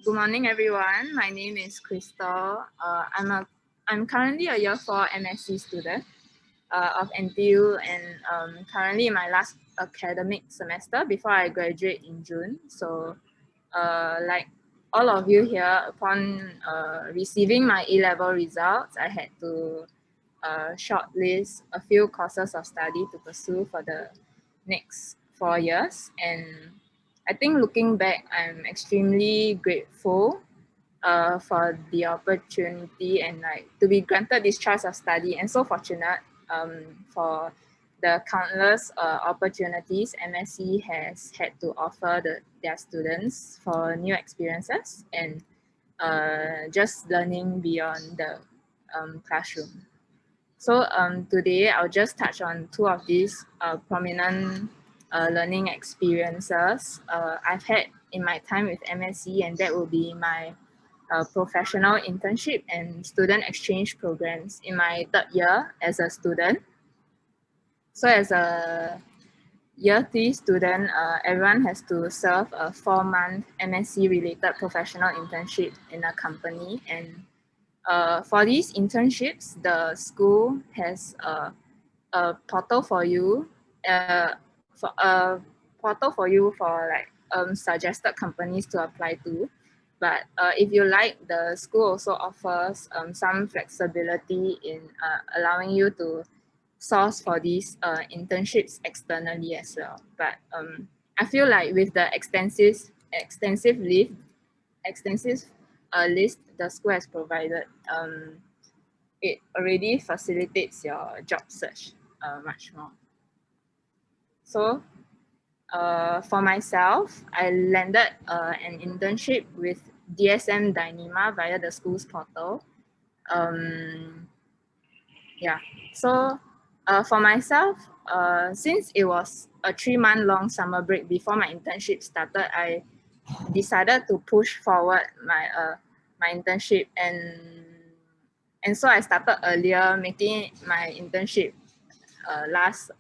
Good morning, everyone. My name is Christel. I'm currently a year 4 MSE student of NTU, and currently in my last academic semester before I graduate in June. So, like all of you here, upon receiving my A-level results, I had to shortlist a few courses of study to pursue for the next 4 years. And I think looking back, I'm extremely grateful for the opportunity and like to be granted this choice of study, and so fortunate for the countless opportunities MSE has had to offer their students for new experiences and just learning beyond the classroom. So today I'll just touch on two of these prominent learning experiences I've had in my time with MSE, and that will be my professional internship and student exchange programs in my third year as a student. So as a year 3 student, everyone has to serve a 4-month MSE related professional internship in a company, and for these internships, the school has a portal for you, for like suggested companies to apply to. But if you like, the school also offers some flexibility in allowing you to source for these internships externally as well. But I feel like with the extensive list the school has provided, it already facilitates your job search much more. So for myself, I landed an internship with DSM Dynema via the school's portal. Yeah, so for myself, since it was a 3-month long summer break before my internship started, I decided to push forward my internship, and so I started earlier, making my internship last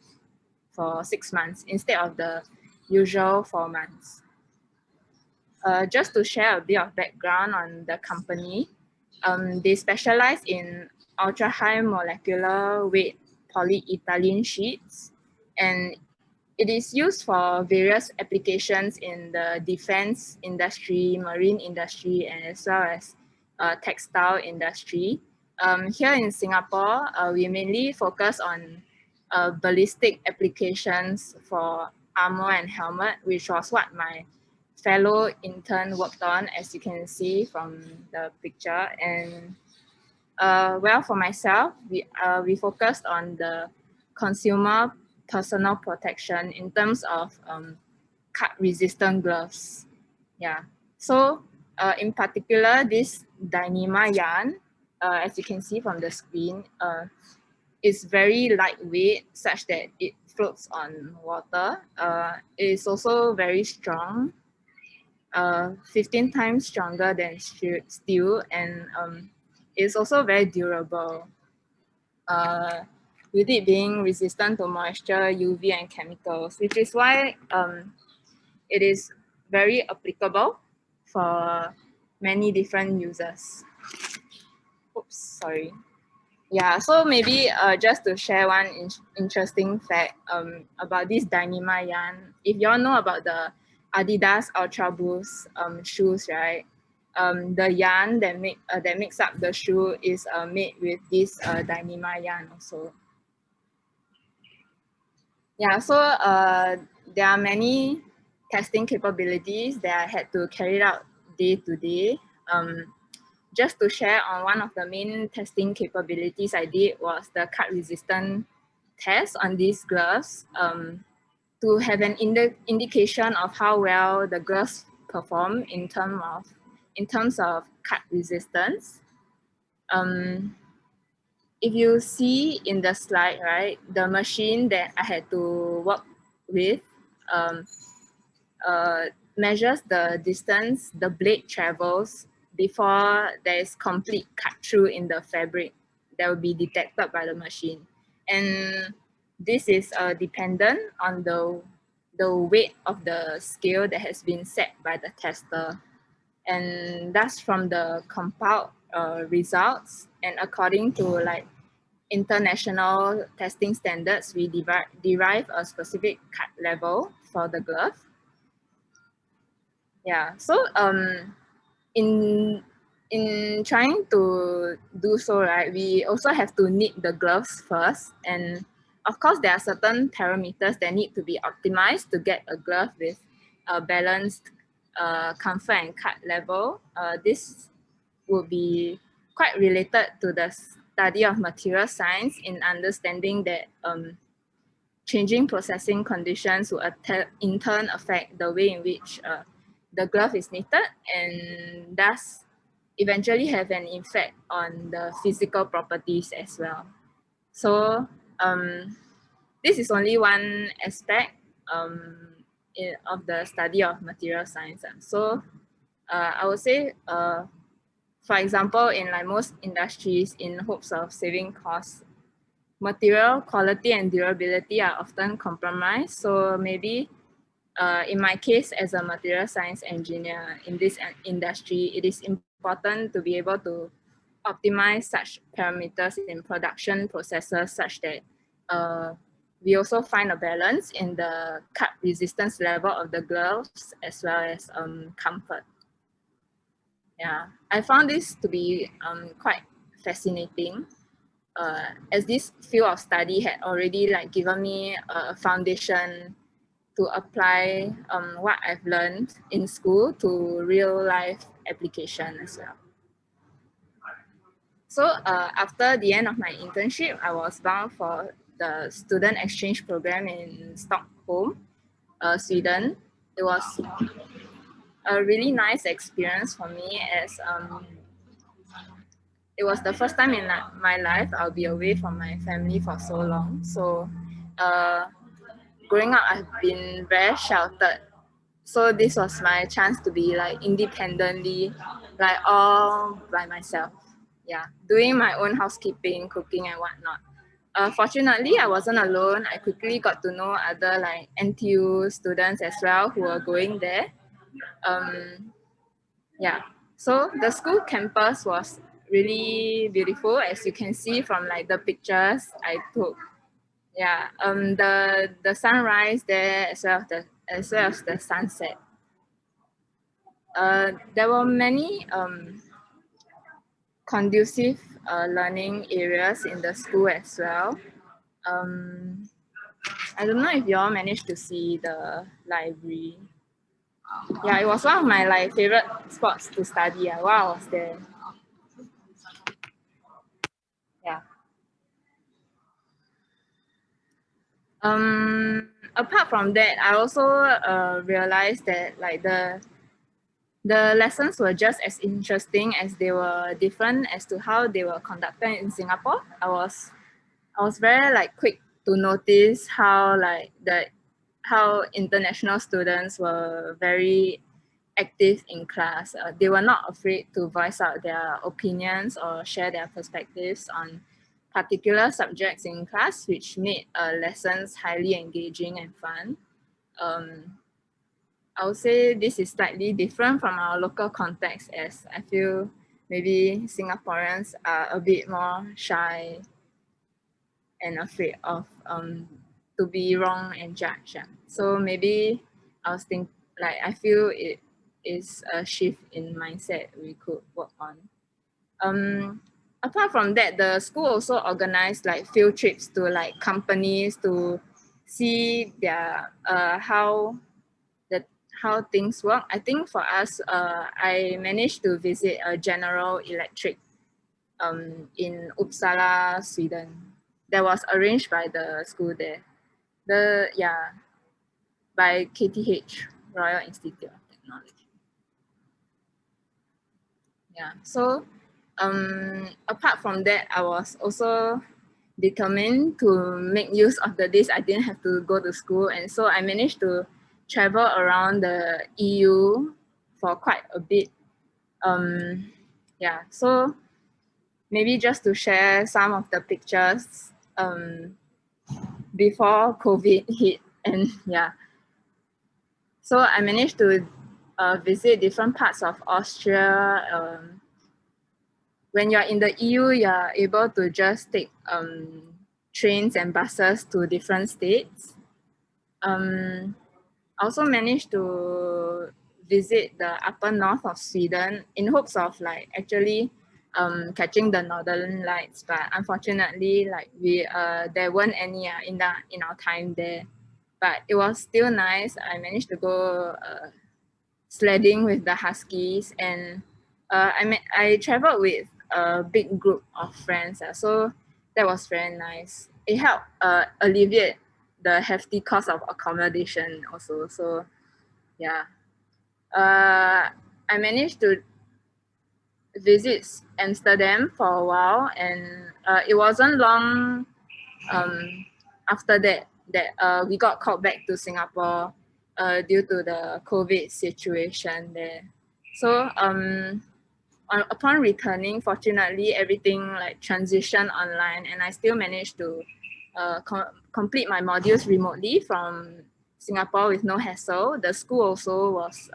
for 6 months instead of the usual 4 months. Just to share a bit of background on the company, they specialize in ultra high molecular weight polyethylene sheets, and it is used for various applications in the defense industry, marine industry, and as well as textile industry. Here in Singapore, we mainly focus on ballistic applications for armor and helmet, which was what my fellow intern worked on, as you can see from the picture. And well, for myself, we focused on the consumer personal protection in terms of cut-resistant gloves. Yeah. So in particular, this Dyneema yarn, as you can see from the screen, is very lightweight, such that it floats on water. It is also very strong, 15 times stronger than steel, and it's also very durable, with it being resistant to moisture, UV, and chemicals, which is why it is very applicable for many different users. Oops, sorry. Yeah, so maybe just to share one interesting fact about this Dyneema yarn. If you all know about the Adidas Ultra Boost shoes, right? The yarn that makes up the shoe is made with this Dyneema yarn also. Yeah, so there are many testing capabilities that I had to carry out day to day. Just to share on one of the main testing capabilities I did was the cut resistant test on these gloves, to have an indication of how well the gloves perform in terms of cut resistance. If you see in the slide, right, the machine that I had to work with measures the distance the blade travels before there is complete cut through in the fabric that will be detected by the machine. And this is dependent on the weight of the scale that has been set by the tester. and that's from the compiled results, and according to like international testing standards, we derive a specific cut level for the glove. Yeah, so in trying to do so, right, we also have to knit the gloves first, and of course there are certain parameters that need to be optimized to get a glove with a balanced comfort and cut level. This would be quite related to the study of material science in understanding that changing processing conditions will in turn affect the way in which the glove is knitted, and thus eventually have an effect on the physical properties as well. So this is only one aspect of the study of material science. So I would say, for example, in like most industries, in hopes of saving costs, material quality and durability are often compromised. So maybe in my case, as a material science engineer in this industry, it is important to be able to optimize such parameters in production processes such that we also find a balance in the cut resistance level of the gloves as well as comfort. Yeah, I found this to be quite fascinating, as this field of study had already like given me a foundation to apply what I've learned in school to real life application as well. So after the end of my internship, I was bound for the student exchange program in Stockholm, Sweden. It was a really nice experience for me, as it was the first time in my life I'll be away from my family for so long. So growing up, I've been very sheltered. So this was my chance to be like independently, like all by myself. Yeah, doing my own housekeeping, cooking and whatnot. Fortunately, I wasn't alone. I quickly got to know other like NTU students as well who were going there. Yeah, so the school campus was really beautiful, as you can see from like the pictures I took. Yeah, the sunrise there as well as the sunset. There were many conducive learning areas in the school as well. I don't know if you all managed to see the library. Yeah, it was one of my like favorite spots to study while I was there. Yeah. Apart from that, I also realized that like the lessons were just as interesting as they were different as to how they were conducted in Singapore. I was very like quick to notice how like how international students were very active in class. They were not afraid to voice out their opinions or share their perspectives on particular subjects in class, which made lessons highly engaging and fun. I would say this is slightly different from our local context, as I feel maybe Singaporeans are a bit more shy and afraid of to be wrong and judged. Yeah. So maybe I was thinking, like, I feel it is a shift in mindset we could work on. Apart from that, the school also organized like field trips to like companies to see their how things work. I think for us, I managed to visit a General Electric in Uppsala, Sweden. That was arranged by the school there. By KTH, Royal Institute of Technology. Yeah. So apart from that, I was also determined to make use of the days I didn't have to go to school, and so I managed to travel around the EU for quite a bit. Yeah, so maybe just to share some of the pictures before COVID hit, and yeah, so I managed to visit different parts of Austria. When you're in the EU, you're able to just take trains and buses to different states. I also managed to visit the upper north of Sweden in hopes of like actually catching the northern lights, but unfortunately like we there weren't any in our time there, but it was still nice. I managed to go sledding with the huskies, and I traveled with a big group of friends, so that was very nice. It helped alleviate the hefty cost of accommodation also. So yeah, I managed to visit Amsterdam for a while, and it wasn't long after that we got called back to Singapore due to the COVID situation there. So upon returning, fortunately, everything like transitioned online, and I still managed to complete my modules remotely from Singapore with no hassle. The school also was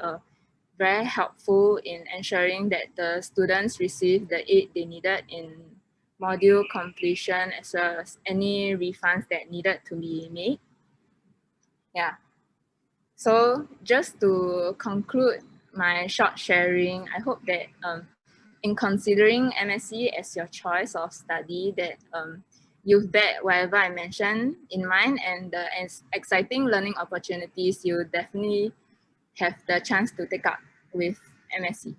very helpful in ensuring that the students received the aid they needed in module completion, as well as any refunds that needed to be made. Yeah. So just to conclude my short sharing, I hope that in considering MSE as your choice of study, that you've bet whatever I mentioned in mind, and the exciting learning opportunities you definitely have the chance to take up with MSE.